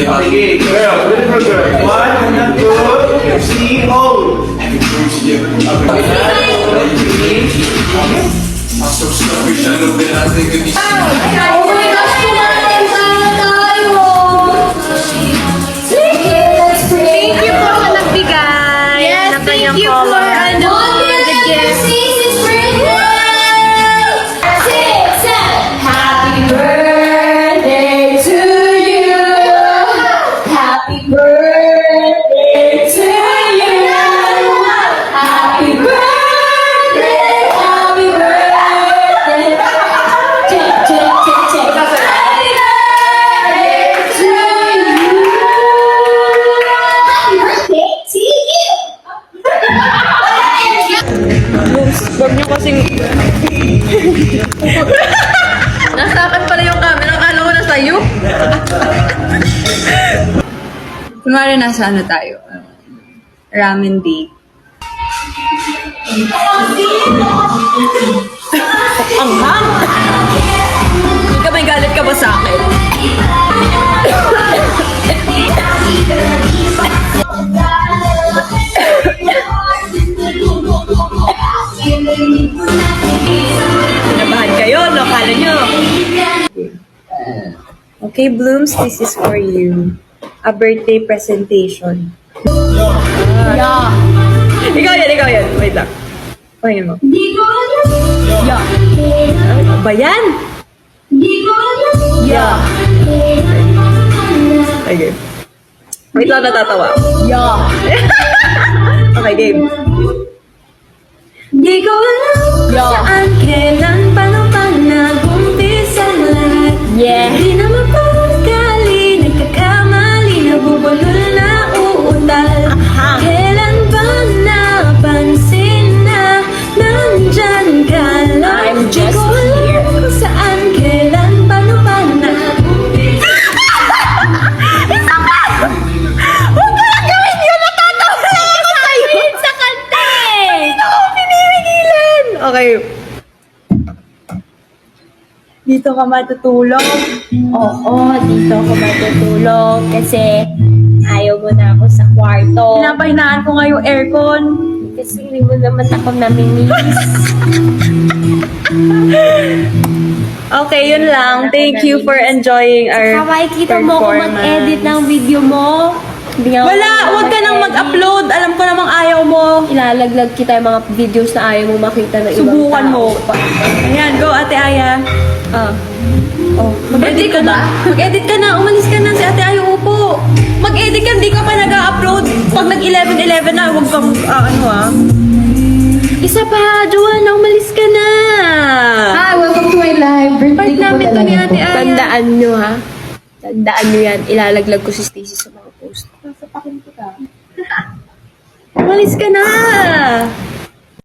Okay, girl, beautiful girl. 1, 2, 3, hold. I'm so selfish, I know that I think of these. Oh my gosh, kailangan tayo! Thank you po sa nagbigay. Yes, ng thank kanyang you for color. the gift. Happy birthday to you. Happy birthday to you. Happy birthday. Happy birthday. Check, check, check, check. Happy birthday to you. Happy birthday to you. Huwag niyo kasing... Nasa akin pala yung camera. Akala ko nasa iyo. Kunwari nasa ano tayo? Ramen date. Ang hang! Hindi ka may galit ka ba sa akin? Nabahan kayo, no? Kala nyo. Okay, Blooms, this is for you. A birthday presentation. Yeah. Ikaw yan. Wait lang. Pakinggan mo. Yeah. Ano ba yan? Yeah. Okay. Wait lang, natatawa. Yeah. Okay, game. Di ko alam Yeah. saan, kailan, paano pa nag-umpisa ang lahat. Yeah. Di na mapagkali, nagkakamali, nabubulol na uutal. Aha. Kailan ba napansin na nandyan ka lang? I'm Di just ko alam here. kung saan, kailan, paano pa nag-umpisa. Huwag ka lang gawin yun! Natatawa lang ako sa'yo! Sa kanta eh. Hindi ako pinipigilan! Okay. Dito ka matutulog. Oo, dito ako matutulog kasi ayaw mo na ako sa kwarto. Pinapahinaan ko nga yung aircon. Kasi hindi mo naman ako namimiss. Okay, yun lang. Thank you for enjoying our Saka makikita mo ako mag-edit ng video mo. Hindi nga ako Wala! Huwag ka nang mag-edit. mag-upload. Alam ko namang ayaw mo. Ilalaglag kita yung mga videos na ayaw mo makita ng ibang Subukan tao. mo. Ayan, go Ate Aya. Ah. Oh, Mag-edit ka na. Mag-edit ka na. Umalis ka na si Ate Aya. Upo. Mag-edit ka. Hindi ka pa nag-upload. Pag nag-11-11 na, huwag kang, Isa pa, Joanna, umalis ka na. Hi, welcome to my live. Part namin to ni Ate Aya. Tandaan nyo ha. Tandaan nyo yan. Ilalaglag ko si Stacy sa mga post. Umalis ka na.